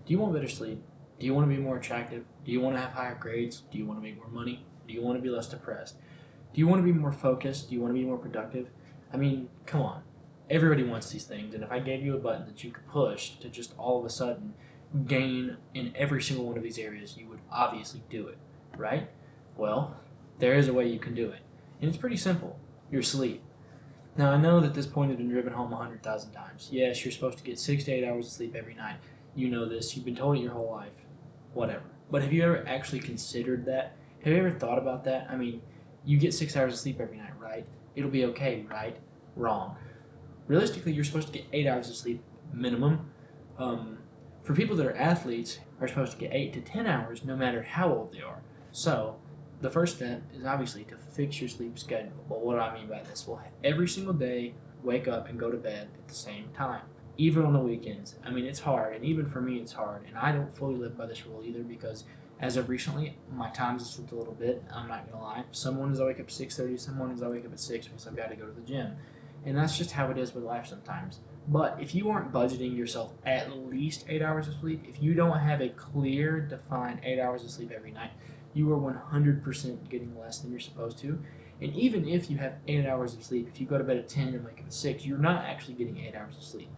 Do you want better sleep? Do you want to be more attractive? Do you want to have higher grades? Do you want to make more money? Do you want to be less depressed? Do you want to be more focused? Do you want to be more productive? I mean, come on. Everybody wants these things, and if I gave you a button that you could push to just all of a sudden gain in every single one of these areas, you would obviously do it, right? Well, there is a way you can do it, and it's pretty simple. Your sleep. Now, I know that this point has been driven home 100,000 times. Yes, you're supposed to get 6 to 8 hours of sleep every night. You know this. You've been told it your whole life. Whatever. But have you ever actually considered that? Have you ever thought about that? I mean, you get 6 hours of sleep every night, right? It'll be okay, right? Wrong. Realistically, you're supposed to get 8 hours of sleep minimum. For people that are athletes, are supposed to get 8 to 10 hours no matter how old they are. So, the first step is obviously to fix your sleep schedule. Well, what do I mean by this? Well, every single day, wake up and go to bed at the same time. Even on the weekends. I mean, it's hard, and even for me, it's hard. And I don't fully live by this rule either because as of recently, my times have slipped a little bit. I'm not going to lie. Some mornings I wake up at 6:30, some mornings I wake up at 6 because I've got to go to the gym. And that's just how it is with life sometimes. But if you aren't budgeting yourself at least 8 hours of sleep, if you don't have a clear, defined 8 hours of sleep every night, you are 100% getting less than you're supposed to. And even if you have 8 hours of sleep, if you go to bed at 10 and wake up at 6, you're not actually getting 8 hours of sleep.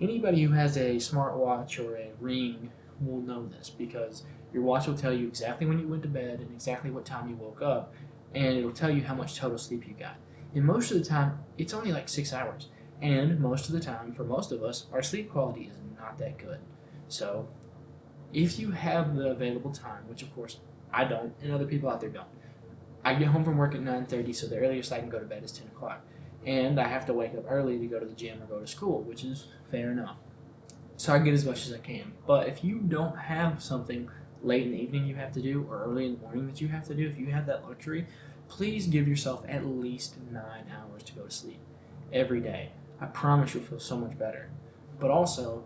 Anybody who has a smartwatch or a ring will know this because your watch will tell you exactly when you went to bed and exactly what time you woke up, and it'll tell you how much total sleep you got. And most of the time, it's only like 6 hours. And most of the time, for most of us, our sleep quality is not that good. So, if you have the available time, which of course I don't, and other people out there don't, I get home from work at 9:30, so the earliest I can go to bed is 10 o'clock. And I have to wake up early to go to the gym or go to school, which is fair enough. So I get as much as I can. But if you don't have something late in the evening you have to do or early in the morning that you have to do, if you have that luxury, please give yourself at least 9 hours to go to sleep every day. I promise you'll feel so much better. But also,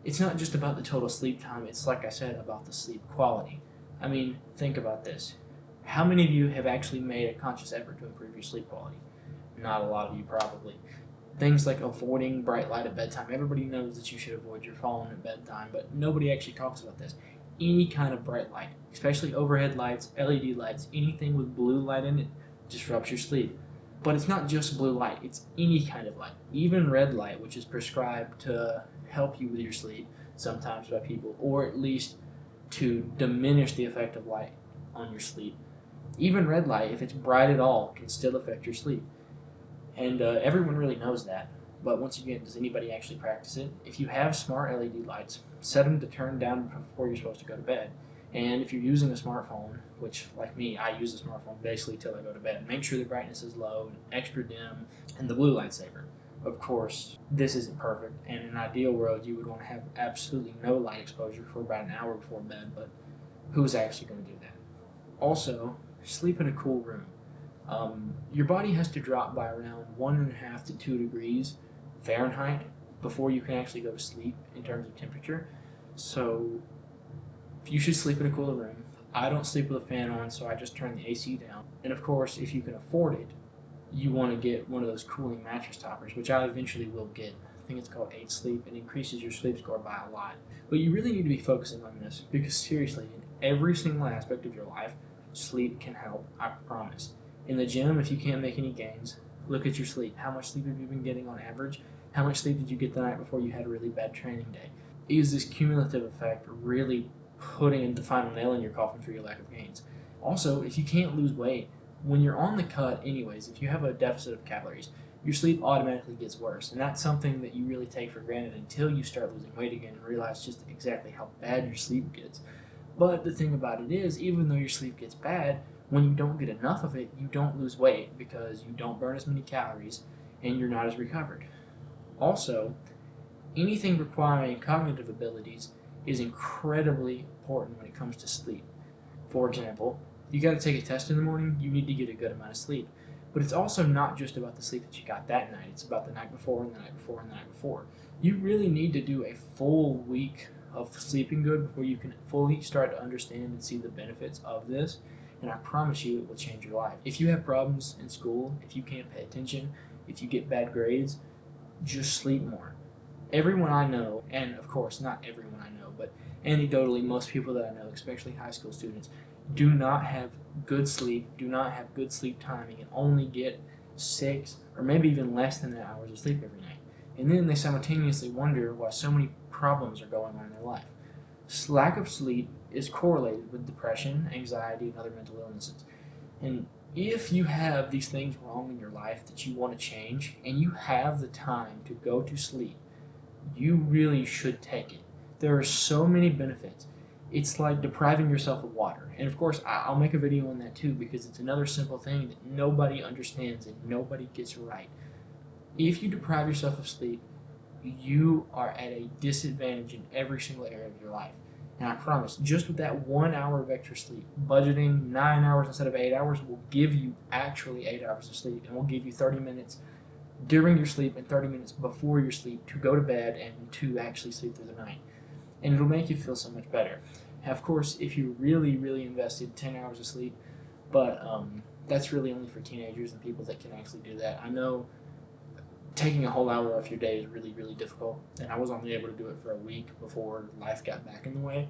it's not just about the total sleep time, it's like I said, about the sleep quality. I mean, think about this. How many of you have actually made a conscious effort to improve your sleep quality? Not a lot of you, probably. Things like avoiding bright light at bedtime. Everybody knows that you should avoid your phone at bedtime, but nobody actually talks about this. Any kind of bright light, especially overhead lights, LED lights, anything with blue light in it, disrupts your sleep. But it's not just blue light, it's any kind of light. Even red light, which is prescribed to help you with your sleep, sometimes by people, or at least to diminish the effect of light on your sleep. Even red light, if it's bright at all, can still affect your sleep. And everyone really knows that. But once again, does anybody actually practice it? If you have smart LED lights, set them to turn down before you're supposed to go to bed. And if you're using a smartphone, which like me, I use a smartphone basically till I go to bed, make sure the brightness is low, extra dim, and the blue light's safer. Of course, this isn't perfect, and in an ideal world, you would want to have absolutely no light exposure for about an hour before bed, but who's actually going to do that? Also, sleep in a cool room. Your body has to drop by around 1.5 to 2 degrees Fahrenheit before you can actually go to sleep in terms of temperature. So you should sleep in a cooler room. I don't sleep with a fan on, so I just turn the AC down. And of course, if you can afford it, you want to get one of those cooling mattress toppers, which I eventually will get. I think it's called 8 Sleep, and increases your sleep score by a lot. But you really need to be focusing on this because seriously, in every single aspect of your life, sleep can help, I promise. In the gym, if you can't make any gains, look at your sleep. How much sleep have you been getting on average? How much sleep did you get the night before you had a really bad training day? Is this cumulative effect really putting the final nail in your coffin for your lack of gains? Also, if you can't lose weight, when you're on the cut anyways, if you have a deficit of calories, your sleep automatically gets worse. And that's something that you really take for granted until you start losing weight again and realize just exactly how bad your sleep gets. But the thing about it is, even though your sleep gets bad, when you don't get enough of it, you don't lose weight because you don't burn as many calories and you're not as recovered. Also, anything requiring cognitive abilities is incredibly important when it comes to sleep. For example, you got to take a test in the morning, you need to get a good amount of sleep. But it's also not just about the sleep that you got that night, it's about the night before and the night before and the night before. You really need to do a full week of sleeping good before you can fully start to understand and see the benefits of this. And I promise you it will change your life. If you have problems in school, if you can't pay attention, if you get bad grades, just sleep more. Everyone I know, and of course not everyone I know, but anecdotally, most people that I know, especially high school students, do not have good sleep, do not have good sleep timing, and only get 6 or maybe even less than that hours of sleep every night. And then they simultaneously wonder why so many problems are going on in their life. Lack of sleep is correlated with depression, anxiety, and other mental illnesses. And if you have these things wrong in your life that you want to change and you have the time to go to sleep, you really should take it. There are so many benefits. It's like depriving yourself of water. And of course, I'll make a video on that too because it's another simple thing that nobody understands and nobody gets right. If you deprive yourself of sleep, you are at a disadvantage in every single area of your life. And I promise, just with that 1 hour of extra sleep, budgeting 9 hours instead of 8 hours will give you actually 8 hours of sleep, and will give you 30 minutes during your sleep and 30 minutes before your sleep to go to bed and to actually sleep through the night. And it'll make you feel so much better. Now, of course, if you really, really invested 10 hours of sleep, but that's really only for teenagers and people that can actually do that. I know taking a whole hour off your day is really, really difficult, and I was only able to do it for a week before life got back in the way.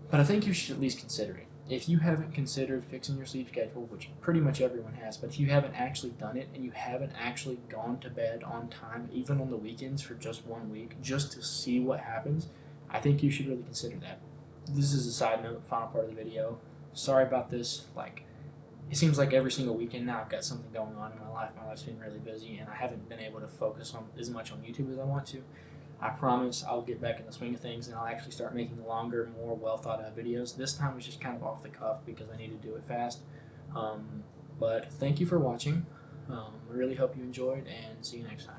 But I think you should at least consider it. If you haven't considered fixing your sleep schedule, which pretty much everyone has, but if you haven't actually done it and you haven't actually gone to bed on time, even on the weekends for just 1 week, just to see what happens, I think you should really consider that. This is a side note, final part of the video. Sorry about this. It seems like every single weekend now I've got something going on in my life. My life's been really busy, and I haven't been able to focus on as much on YouTube as I want to. I promise I'll get back in the swing of things, and I'll actually start making longer, more well thought out videos. This time was just kind of off the cuff because I need to do it fast. But thank you for watching. I really hope you enjoyed, and see you next time.